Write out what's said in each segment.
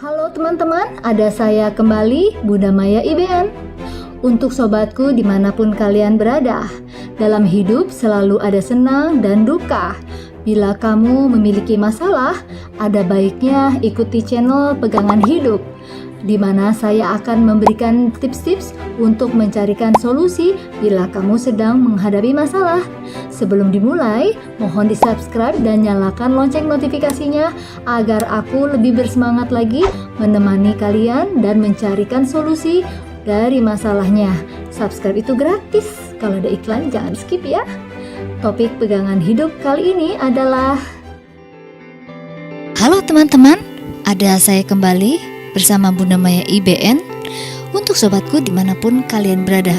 Halo teman-teman, ada saya kembali, Bunda Maya IBN. Untuk sobatku dimanapun kalian berada, dalam hidup selalu ada senang dan duka. Bila kamu memiliki masalah, ada baiknya ikuti channel Pegangan Hidup, di mana saya akan memberikan tips-tips untuk mencarikan solusi bila kamu sedang menghadapi masalah. Sebelum dimulai, mohon di-subscribe dan nyalakan lonceng notifikasinya agar aku lebih bersemangat lagi menemani kalian dan mencarikan solusi dari masalahnya. Subscribe itu gratis, kalau ada iklan jangan skip ya. Topik Pegangan Hidup kali ini adalah... Halo teman-teman, ada saya kembali bersama Bunda Maya IBN untuk sobatku dimanapun kalian berada.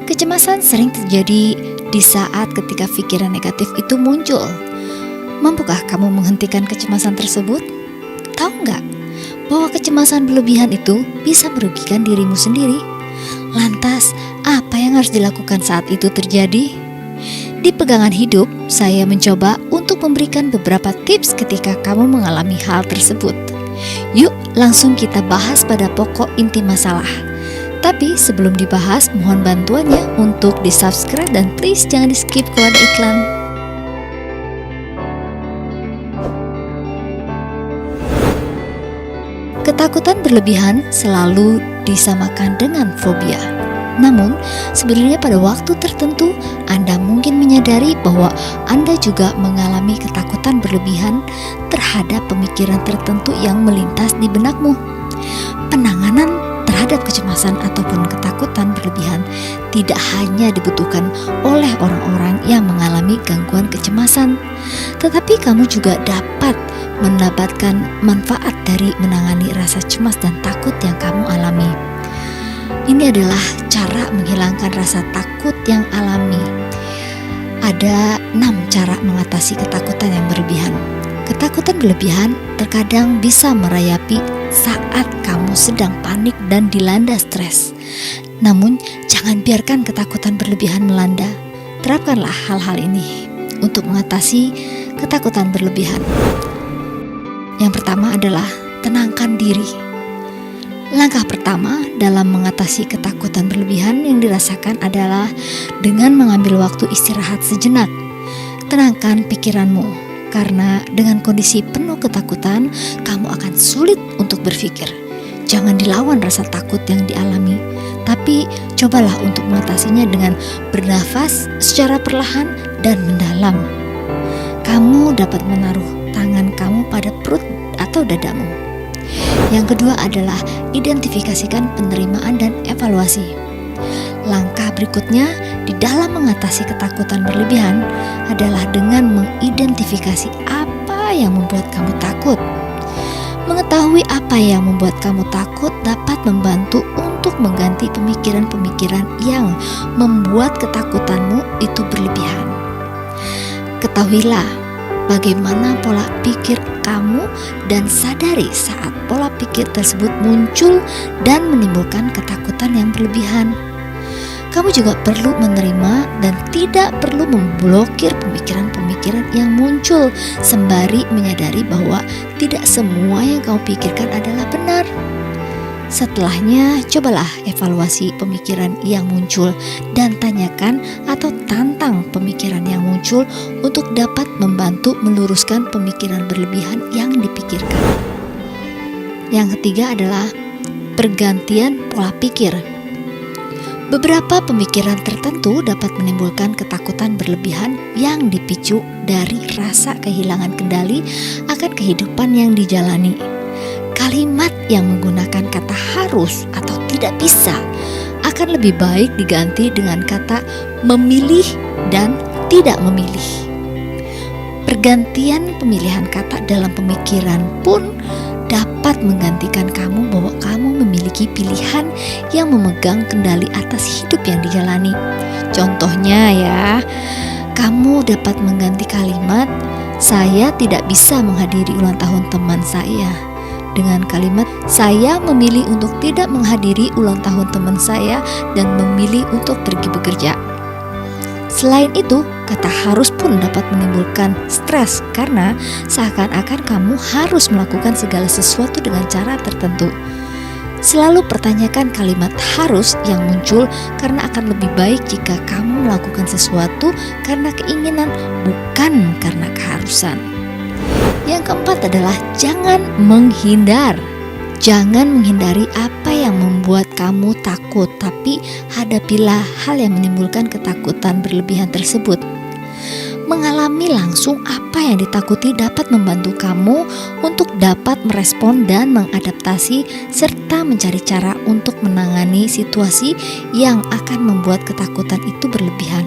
Kecemasan sering terjadi di saat ketika pikiran negatif itu muncul. Mampukah kamu menghentikan kecemasan tersebut? Tahu nggak bahwa kecemasan berlebihan itu bisa merugikan dirimu sendiri? Lantas, apa yang harus dilakukan saat itu terjadi? Di Pegangan Hidup, saya mencoba untuk memberikan beberapa tips ketika kamu mengalami hal tersebut. Yuk, langsung kita bahas pada pokok inti masalah. Tapi sebelum dibahas, mohon bantuannya untuk di-subscribe dan please jangan di-skip kalau ada iklan. Ketakutan berlebihan selalu disamakan dengan fobia. Namun, sebenarnya pada waktu tertentu Anda mungkin menyadari bahwa Anda juga mengalami ketakutan berlebihan terhadap pemikiran tertentu yang melintas di benakmu. Penanganan terhadap kecemasan ataupun ketakutan berlebihan tidak hanya dibutuhkan oleh orang-orang yang mengalami gangguan kecemasan, tetapi kamu juga dapat mendapatkan manfaat dari menangani rasa cemas dan takut yang kamu alami. Ini adalah cara menghilangkan rasa takut yang alami. Ada 6 cara mengatasi ketakutan yang berlebihan. Ketakutan berlebihan terkadang bisa merayapi saat kamu sedang panik dan dilanda stres. Namun, jangan biarkan ketakutan berlebihan melanda. Terapkanlah hal-hal ini untuk mengatasi ketakutan berlebihan. Yang pertama adalah tenangkan diri. Langkah pertama dalam mengatasi ketakutan berlebihan yang dirasakan adalah dengan mengambil waktu istirahat sejenak. Tenangkan pikiranmu, karena dengan kondisi penuh ketakutan, kamu akan sulit untuk berpikir. Jangan dilawan rasa takut yang dialami, tapi cobalah untuk mengatasinya dengan bernafas secara perlahan dan mendalam. Kamu dapat menaruh tangan kamu pada perut atau dadamu. Yang kedua adalah identifikasikan penerimaan dan evaluasi. Langkah berikutnya di dalam mengatasi ketakutan berlebihan adalah dengan mengidentifikasi apa yang membuat kamu takut. Mengetahui apa yang membuat kamu takut dapat membantu untuk mengganti pemikiran-pemikiran yang membuat ketakutanmu itu berlebihan. Ketahuilah bagaimana pola pikir kamu dan sadari saat pola pikir tersebut muncul dan menimbulkan ketakutan yang berlebihan. Kamu juga perlu menerima dan tidak perlu memblokir pemikiran-pemikiran yang muncul, sembari menyadari bahwa tidak semua yang kamu pikirkan adalah benar. Setelahnya, cobalah evaluasi pemikiran yang muncul dan tanyakan atau tantang pemikiran yang muncul untuk dapat membantu meluruskan pemikiran berlebihan yang dipikirkan. Yang ketiga adalah pergantian pola pikir. Beberapa pemikiran tertentu dapat menimbulkan ketakutan berlebihan yang dipicu dari rasa kehilangan kendali akan kehidupan yang dijalani. Kalimat yang menggunakan kata harus atau tidak bisa akan lebih baik diganti dengan kata memilih dan tidak memilih. Pergantian pemilihan kata dalam pemikiran pun dapat menggantikan kamu bahwa kamu memiliki pilihan yang memegang kendali atas hidup yang dijalani. Contohnya ya, kamu dapat mengganti kalimat saya tidak bisa menghadiri ulang tahun teman saya dengan kalimat saya memilih untuk tidak menghadiri ulang tahun teman saya dan memilih untuk pergi bekerja. Selain itu, kata harus pun dapat menimbulkan stres karena seakan-akan kamu harus melakukan segala sesuatu dengan cara tertentu. Selalu pertanyakan kalimat harus yang muncul karena akan lebih baik jika kamu melakukan sesuatu karena keinginan, bukan karena keharusan. Yang keempat adalah jangan menghindar. Jangan menghindari apa yang membuat kamu takut, tapi hadapilah hal yang menimbulkan ketakutan berlebihan tersebut. Mengalami langsung apa yang ditakuti dapat membantu kamu untuk dapat merespon dan mengadaptasi serta mencari cara untuk menangani situasi yang akan membuat ketakutan itu berlebihan.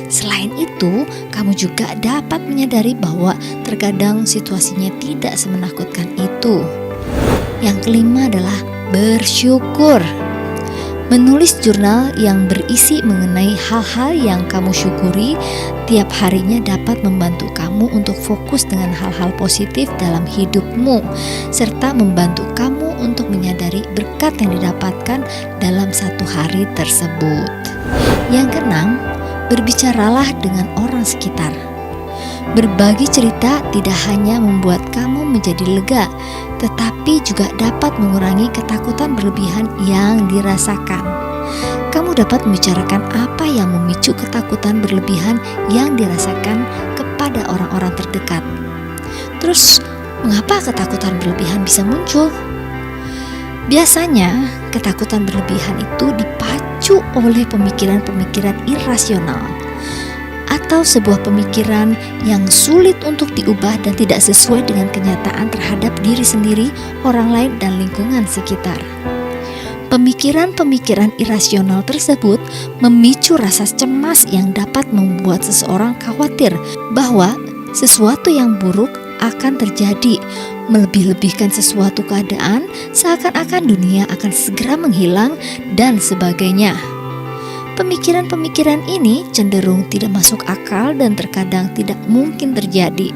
Selain itu, kamu juga dapat menyadari bahwa terkadang situasinya tidak semenakutkan itu. Yang kelima adalah bersyukur. Menulis jurnal yang berisi mengenai hal-hal yang kamu syukuri tiap harinya dapat membantu kamu untuk fokus dengan hal-hal positif dalam hidupmu, serta membantu kamu untuk menyadari berkat yang didapatkan dalam satu hari tersebut. Yang keenam, berbicaralah dengan orang sekitar. Berbagi cerita tidak hanya membuat kamu menjadi lega, tetapi juga dapat mengurangi ketakutan berlebihan yang dirasakan. Kamu dapat membicarakan apa yang memicu ketakutan berlebihan yang dirasakan kepada orang-orang terdekat. Terus, mengapa ketakutan berlebihan bisa muncul? Biasanya, ketakutan berlebihan itu dipacu oleh pemikiran-pemikiran irasional atau sebuah pemikiran yang sulit untuk diubah dan tidak sesuai dengan kenyataan terhadap diri sendiri, orang lain, dan lingkungan sekitar. Pemikiran-pemikiran irasional tersebut memicu rasa cemas yang dapat membuat seseorang khawatir bahwa sesuatu yang buruk akan terjadi, melebih-lebihkan sesuatu keadaan seakan-akan dunia akan segera menghilang, dan sebagainya. Pemikiran-pemikiran ini cenderung tidak masuk akal dan terkadang tidak mungkin terjadi.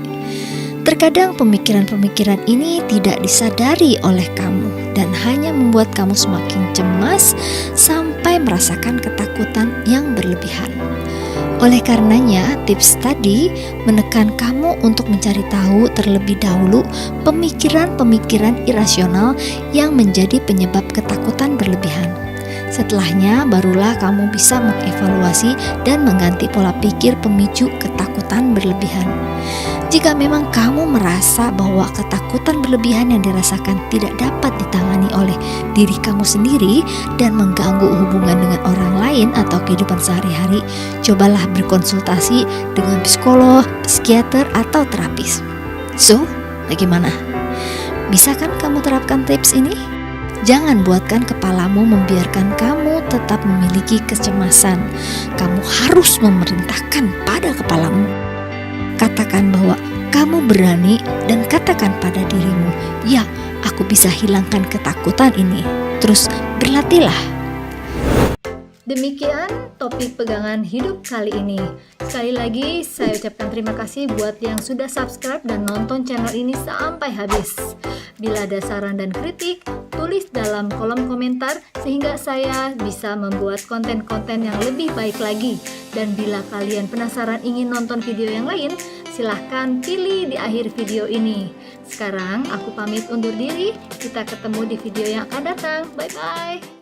Terkadang pemikiran-pemikiran ini tidak disadari oleh kamu dan hanya membuat kamu semakin cemas sampai merasakan ketakutan yang berlebihan. Oleh karenanya, tips tadi menekan kamu untuk mencari tahu terlebih dahulu pemikiran-pemikiran irasional yang menjadi penyebab ketakutan berlebihan. Setelahnya barulah kamu bisa mengevaluasi dan mengganti pola pikir pemicu ketakutan berlebihan. Jika memang kamu merasa bahwa ketakutan berlebihan yang dirasakan tidak dapat ditangani oleh diri kamu sendiri dan mengganggu hubungan dengan orang lain atau kehidupan sehari-hari, cobalah berkonsultasi dengan psikolog, psikiater, atau terapis. So, bagaimana? Bisa kan kamu terapkan tips ini? Jangan buatkan kepalamu membiarkan kamu tetap memiliki kecemasan. Kamu harus memerintahkan pada kepalamu. Katakan bahwa kamu berani dan katakan pada dirimu, ya, aku bisa hilangkan ketakutan ini. Terus berlatihlah. Demikian topik pegangan hidup kali ini. Sekali lagi saya ucapkan terima kasih buat yang sudah subscribe dan nonton channel ini sampai habis. Bila ada saran dan kritik, tulis dalam kolom komentar sehingga saya bisa membuat konten-konten yang lebih baik lagi. Dan bila kalian penasaran ingin nonton video yang lain, silahkan pilih di akhir video ini. Sekarang aku pamit undur diri, kita ketemu di video yang akan datang. Bye-bye.